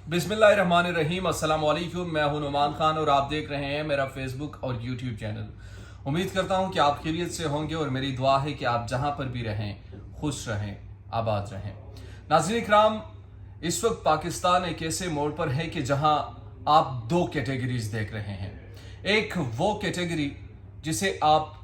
बिस्मिल्लाहिर्रहमानिर्रहीम। अस्सलाम वालेकुम। मैं हूं नुमान खान और आप देख रहे हैं मेरा फेसबुक और यूट्यूब चैनल। उम्मीद करता हूं कि आप खैरियत से होंगे और मेरी दुआ है कि आप जहां पर भी रहें खुश रहें, आबाद रहें। नाज़रीन इकराम, इस वक्त पाकिस्तान एक ऐसे मोड़ पर है कि जहां आप दो कैटेगरीज देख रहे हैं। एक वो कैटेगरी जिसे आप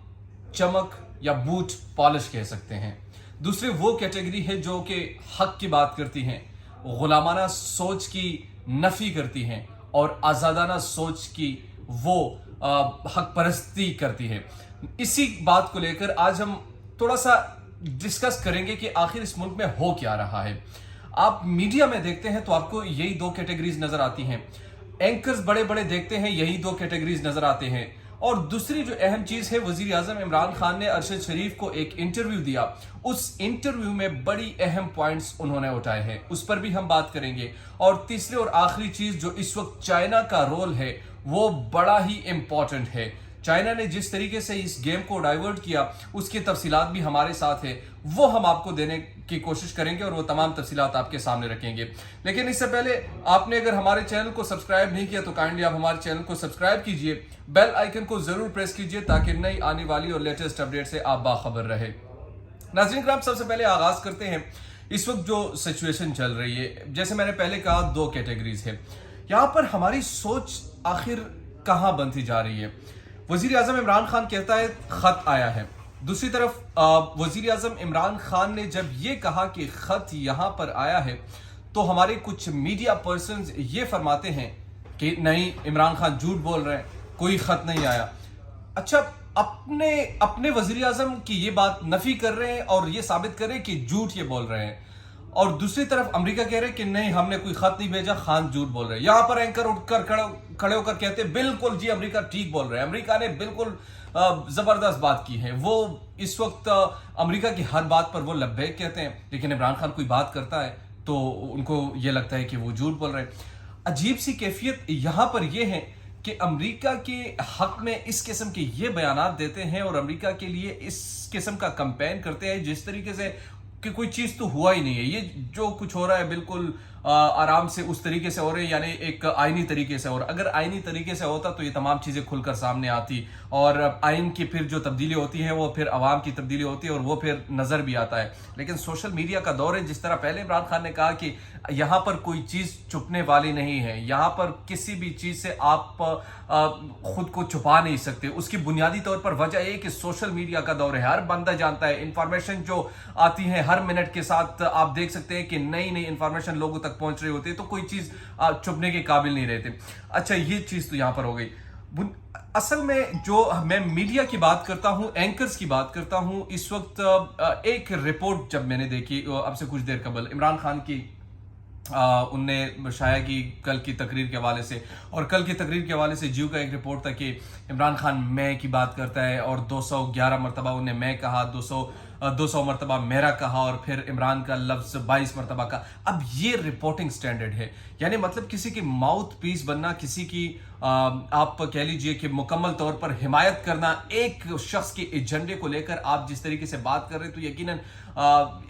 चमक या बूट पॉलिश कह सकते हैं, दूसरी वो कैटेगरी है जो कि हक की बात करती हैं, गुलामाना सोच की नफी करती हैं और आज़ादाना सोच की वो हक परस्ती करती है। इसी बात को लेकर आज हम थोड़ा सा डिस्कस करेंगे कि आखिर इस मुल्क में हो क्या रहा है। आप मीडिया में देखते हैं तो आपको यही दो कैटेगरीज नजर आती हैं। एंकर्स बड़े बड़े देखते हैं, यही दो कैटेगरीज नजर आते हैं। और दूसरी जो अहम चीज है, वजीर आजम इमरान खान ने अरशद शरीफ को एक इंटरव्यू दिया। उस इंटरव्यू में बड़ी अहम पॉइंट्स उन्होंने उठाए हैं, उस पर भी हम बात करेंगे। और तीसरी और आखिरी चीज, जो इस वक्त चाइना का रोल है वो बड़ा ही इंपॉर्टेंट है। चाइना ने जिस तरीके से इस गेम को डाइवर्ट किया उसकी तफसीलात भी हमारे साथ है, वो हम आपको देने की कोशिश करेंगे और वो तमाम तफसीलात आपके सामने रखेंगे। लेकिन इससे पहले आपने अगर हमारे चैनल को सब्सक्राइब नहीं किया तो काइंडली आप हमारे चैनल को सब्सक्राइब कीजिए, बेल आइकन को जरूर प्रेस कीजिए ताकि नई आने वाली और लेटेस्ट अपडेट से आप बाखबर रहे। नाज़रीन किराम, सबसे पहले आगाज करते हैं इस वक्त जो सिचुएशन चल रही है। जैसे मैंने पहले कहा, दो कैटेगरीज है। यहां पर हमारी सोच आखिर कहां बनती जा रही है। वजीर आजम इमरान खान कहता है खत आया है, दूसरी तरफ वजीर आजम इमरान खान ने जब ये कहा कि खत यहां पर आया है तो हमारे कुछ मीडिया पर्सन्स ये फरमाते हैं कि नहीं, इमरान खान झूठ बोल रहे हैं, कोई खत नहीं आया। अच्छा, अपने वजीर आजम की ये बात नफी कर रहे हैं और ये साबित कर रहे हैं कि झूठ ये बोल रहे हैं, और दूसरी तरफ अमेरिका कह रहे हैं कि नहीं, हमने कोई खत नहीं भेजा, खान झूठ बोल रहे हैं। यहां पर एंकर उठकर खड़े होकर कहते हैं बिल्कुल जी, अमेरिका ठीक बोल रहे हैं, अमेरिका ने बिल्कुल जबरदस्त बात की है। वो इस वक्त अमेरिका की हर बात पर वो लब्बैक कहते हैं, लेकिन इमरान खान कोई बात करता है तो उनको ये लगता है कि वो झूठ बोल रहे हैं। अजीब सी कैफियत यहां पर यह है कि अमेरिका के हक में इस किस्म के ये बयानात देते हैं और अमेरिका के लिए इस किस्म का कंपेन करते हैं जिस तरीके से कि कोई चीज तो हुआ ही नहीं है। ये जो कुछ हो रहा है बिल्कुल आराम से उस तरीके से हो रहे हैं, यानी एक आईनी तरीके से। और अगर आईनी तरीके से होता तो ये तमाम चीजें खुलकर सामने आती और आइन की फिर जो तब्दीली होती है वो फिर अवाम की तब्दीली होती है और वो फिर नजर भी आता है। लेकिन सोशल मीडिया का दौर है। जिस तरह पहले इमरान खान ने कहा कि यहां पर कोई चीज छुपने वाली नहीं है, यहां पर किसी भी चीज से आप खुद को छुपा नहीं सकते। उसकी बुनियादी तौर पर वजह यह कि सोशल मीडिया का दौर है, हर बंदा जानता है। इंफॉर्मेशन जो आती है हर मिनट के साथ आप देख सकते हैं कि नई नई इंफॉर्मेशन लोगों तक पहुंच रही होती है, तो कोई चीज छुपने के काबिल नहीं रहते। अच्छा, ये चीज तो यहां पर हो गई। असल में जो मैं मीडिया की बात करता हूं, एंकर्स की बात करता हूं, इस वक्त एक रिपोर्ट जब मैंने देखी अब से कुछ देर कबल, इमरान खान की उनने शाया की कल की तकरीर के हवाले से, और कल की तकरीर के हवाले से जियो का एक रिपोर्ट था कि इमरान खान मैं की बात करता है और 211 मरतबा उन्हें मैं कहा, 200 मरतबा मेरा कहा और फिर इमरान का लफ्ज 22 मरतबा का। अब ये रिपोर्टिंग स्टैंडर्ड है, यानी मतलब किसी की माउथ पीस बनना, किसी की आप कह लीजिए कि मुकम्मल तौर पर हिमायत करना, एक शख्स के एजेंडे को लेकर आप जिस तरीके से बात कर रहे हैं तो यकीनन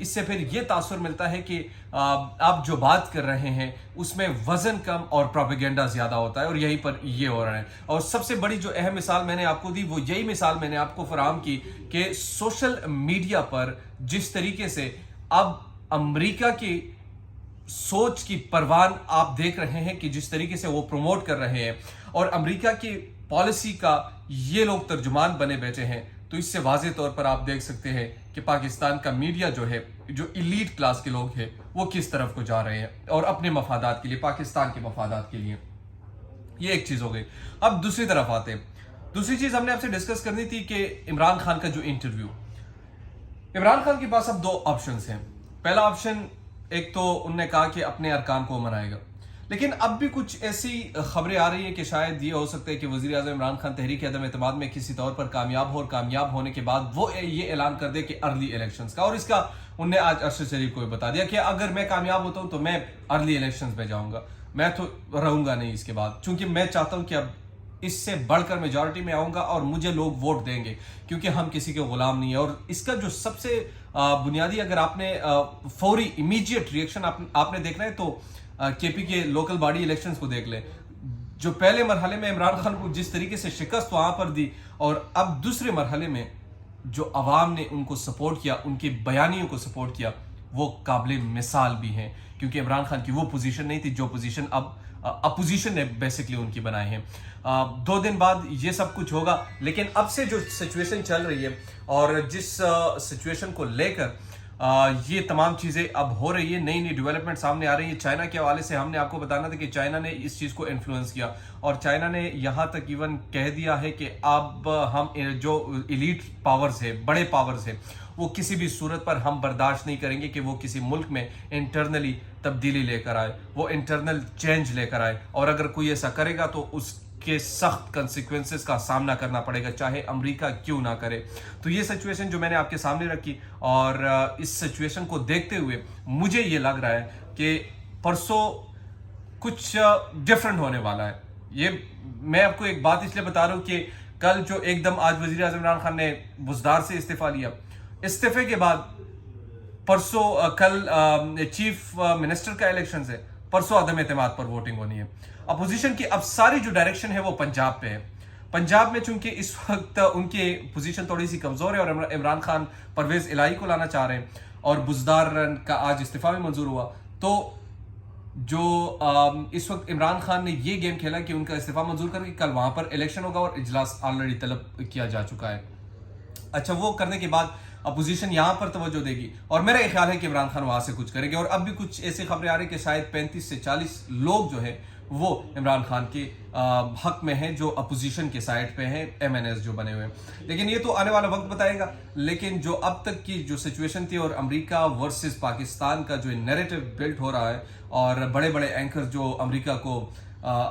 इससे फिर ये तासुर मिलता है कि आप जो बात कर रहे हैं उसमें वजन कम और प्रोपेगेंडा ज्यादा होता है, और यहीं पर ये हो रहा है। और सबसे बड़ी जो अहम मिसाल मैंने आपको दी वो यही मिसाल मैंने आपको फराहम की कि सोशल मीडिया पर जिस तरीके से अब अमेरिका की सोच की परवान आप देख रहे हैं कि जिस तरीके से वो प्रमोट कर रहे हैं और अमेरिका की पॉलिसी का ये लोग तर्जुमान बने बैठे हैं, तो इससे वाज़ेह तौर पर आप देख सकते हैं कि पाकिस्तान का मीडिया जो है, जो इलीट क्लास के लोग हैं, वो किस तरफ को जा रहे हैं और अपने मफादात के लिए, पाकिस्तान के मफादात के लिए। ये एक चीज हो गई। अब दूसरी तरफ आते हैं। दूसरी चीज हमने आपसे डिस्कस करनी थी कि इमरान खान का जो इंटरव्यू, इमरान खान के पास अब दो ऑप्शंस हैं। पहला ऑप्शन, एक तो उनने कहा कि अपने अरकान को मनाएगा, लेकिन अब भी कुछ ऐसी खबरें आ रही हैं कि शायद ये हो सकता है कि वजीर आज़म इमरान खान तहरीक अदम एतमाद में किसी तौर पर कामयाब हो और कामयाब होने के बाद वो ये ऐलान कर दे कि अर्ली इलेक्शंस का। और इसका उनने आज अरशद शरीफ को भी बता दिया कि अगर मैं कामयाब होता हूं तो मैं अर्ली इलेक्शंस में जाऊंगा, मैं तो रहूंगा नहीं इसके बाद, क्योंकि मैं चाहता हूं कि अब इससे बढ़कर मेजॉरिटी में आऊंगा और मुझे लोग वोट देंगे, क्योंकि हम किसी के गुलाम नहीं है। और इसका जो सबसे बुनियादी, अगर आपने फौरी इमीडिएट रिएक्शन आपने देखना है तो केपी के लोकल बॉडी इलेक्शंस को देख लें, जो पहले मरहले में इमरान खान को जिस तरीके से शिकस्त वहां पर दी, और अब दूसरे मरहले में जो अवाम ने उनको सपोर्ट किया, उनकी बयानियों को सपोर्ट किया, वो काबिल मिसाल भी हैं, क्योंकि इमरान खान की वो पोजीशन नहीं थी जो पोजीशन अब अपोजिशन ने बेसिकली उनकी बनाए हैं। 2 दिन बाद ये सब कुछ होगा, लेकिन अब से जो सिचुएशन चल रही है और जिस सिचुएशन को लेकर ये तमाम चीज़ें अब हो रही है, नई नई डेवलपमेंट सामने आ रही है। चाइना के हवाले से हमने आपको बताना था कि चाइना ने इस चीज़ को इन्फ्लुएंस किया, और चाइना ने यहाँ तक इवन कह दिया है कि अब हम जो एलीट पावर्स है, बड़े पावर्स है, वो किसी भी सूरत पर हम बर्दाश्त नहीं करेंगे कि वो किसी मुल्क में इंटरनली तब्दीली लेकर आए, वो इंटरनल चेंज लेकर आए, और अगर कोई ऐसा करेगा तो उसके सख्त कंसिक्वेंसेस का सामना करना पड़ेगा, चाहे अमेरिका क्यों ना करे। तो ये सिचुएशन जो मैंने आपके सामने रखी, और इस सिचुएशन को देखते हुए मुझे ये लग रहा है कि परसों कुछ डिफरेंट होने वाला है। ये मैं आपको एक बात इसलिए बता रहा हूँ कि कल जो एकदम आज वजीर आज़म इमरान खान ने बुज़दार से इस्तीफा लिया, इस्तीफे के बाद परसों कल चीफ मिनिस्टर का इलेक्शन है, परसों अदम एतमाद पर वोटिंग होनी है। अपोजिशन की अब सारी जो डायरेक्शन है वो पंजाब पे है। पंजाब में चूंकि इस वक्त उनकी पोजीशन थोड़ी सी कमजोर है और इमरान खान परवेज इलाही को लाना चाह रहे हैं, और बुज़दार का आज इस्तीफा भी मंजूर हुआ, तो जो इस वक्त इमरान खान ने ये गेम खेला कि उनका इस्तीफा मंजूर करके कल वहां पर इलेक्शन होगा, और इजलास ऑलरेडी तलब किया जा चुका है। अच्छा, वो करने के बाद अपोजिशन यहां पर तवज्जो देगी, और मेरा ये ख्याल है कि इमरान खान वहां से कुछ करेंगे। और अब भी कुछ ऐसी खबरें आ रही कि शायद 35 से 40 लोग जो है वो इमरान खान के हक में हैं, जो अपोजिशन के साइड पे हैं, MNS जो बने हुए हैं। लेकिन ये तो आने वाला वक्त बताएगा। लेकिन जो अब तक की जो सिचुएशन थी, और अमेरिका वर्सेस पाकिस्तान का जो नैरेटिव बिल्ट हो रहा है, और बड़े बड़े एंकर जो अमेरिका को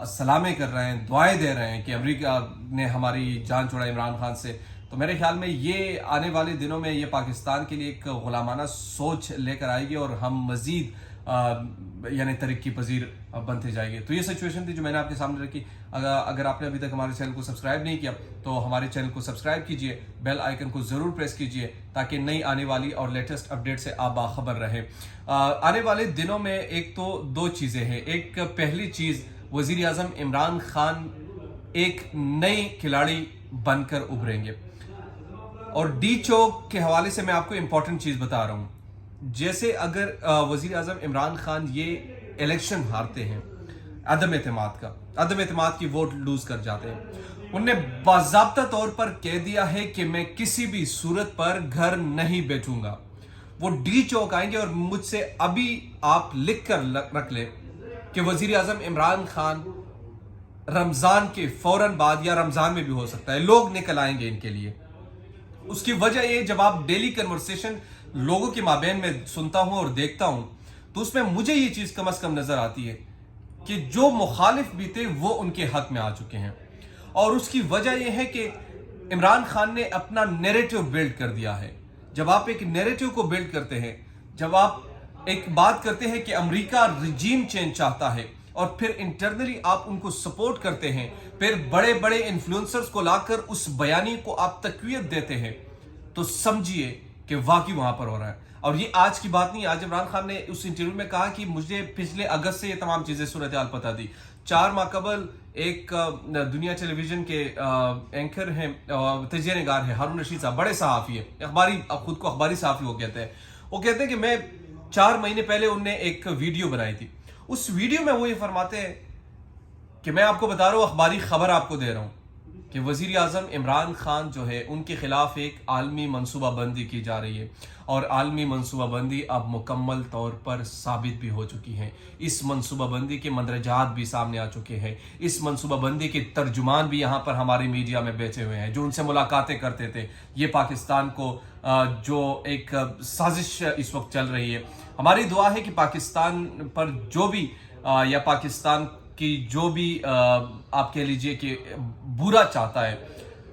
सलामें कर रहे हैं, दुआएं दे रहे हैं कि अमेरिका ने हमारी जान छुड़ाई इमरान खान से, तो मेरे ख्याल में ये आने वाले दिनों में ये पाकिस्तान के लिए एक गुलामाना सोच लेकर आएगी, और हम मजीद यानी तरक्की पजीर बनते जाएंगे। तो ये सिचुएशन थी जो मैंने आपके सामने रखी। अगर आपने अभी तक हमारे चैनल को सब्सक्राइब नहीं किया तो हमारे चैनल को सब्सक्राइब कीजिए, बेल आइकन को ज़रूर प्रेस कीजिए, ताकि नई आने वाली और लेटेस्ट अपडेट से आप बाखबर रहें। आने वाले दिनों में एक तो 2 चीज़ें हैं। एक पहली चीज़, वज़ीर आज़म इमरान खान एक नए खिलाड़ी बनकर उभरेंगे, और डी चौक के हवाले से मैं आपको इंपॉर्टेंट चीज़ बता रहा हूँ। जैसे अगर वज़ीर आज़म इमरान खान ये इलेक्शन हारते हैं, अदम एतमाद की वोट लूज कर जाते हैं, उनने बाज़ाब्ता तौर पर कह दिया है कि मैं किसी भी सूरत पर घर नहीं बैठूंगा। वो डी चौक आएंगे, और मुझसे अभी आप लिख कर रख ले कि वज़ीर आज़म इमरान खान रमज़ान के फौरन बाद, या रमज़ान में भी हो सकता है, लोग निकल आएंगे इनके लिए। उसकी वजह ये, जब आप डेली कन्वर्सेशन लोगों के माबेन में सुनता हूं और देखता हूं, तो उसमें मुझे ये चीज कम से कम नजर आती है कि जो मुखालिफ भी थे वो उनके हक में आ चुके हैं। और उसकी वजह यह है कि इमरान खान ने अपना नैरेटिव बिल्ड कर दिया है। जब आप एक नैरेटिव को बिल्ड करते हैं, जब आप एक बात करते हैं कि अमेरिका रिजीम चेंज चाहता है, और फिर इंटरनली आप उनको सपोर्ट करते हैं, फिर बड़े बड़े इन्फ्लुएंसर्स को लाकर उस बयानी को आप तकवीत देते हैं, तो समझिए कि वाकई वहां पर हो रहा है। और ये आज की बात नहीं। आज इमरान खान ने उस इंटरव्यू में कहा कि मुझे पिछले अगस्त से ये तमाम चीजें सूरत हाल पता थी। 4 माह कबल एक दुनिया टेलीविजन के एंकर हैं, तजिया निगार है, हारून रशीद साहब, बड़े सहाफ़ी है, अखबारी, खुद को अखबारी सहाफ़ी वो कहते हैं कि मैं 4 महीने पहले उनने एक वीडियो बनाई थी। उस वीडियो में वो ये फरमाते हैं कि मैं आपको बता रहा हूँ, अखबारी खबर आपको दे रहा हूँ कि वज़ीर आज़म इमरान खान जो है, उनके खिलाफ एक आलमी मनसूबाबंदी की जा रही है, और आलमी मनसूबाबंदी अब मुकम्मल तौर पर साबित भी हो चुकी है। इस मनसूबाबंदी के मंदरजात भी सामने आ चुके हैं। इस मनसूबाबंदी के तर्जुमान भी यहाँ पर हमारी मीडिया में बैठे हुए हैं, जो उनसे मुलाकातें करते थे। ये पाकिस्तान को जो एक साजिश इस वक्त चल रही है, हमारी दुआ है कि पाकिस्तान पर जो भी या पाकिस्तान की जो भी आप कह लीजिए कि बुरा चाहता है,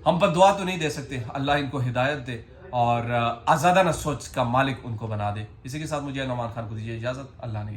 हम पर दुआ तो नहीं दे सकते, अल्लाह इनको हिदायत दे और आज़ादाना सोच का मालिक उनको बना दे। इसी के साथ मुझे नौमान खान को दीजिए इजाज़त। अल्लाह ने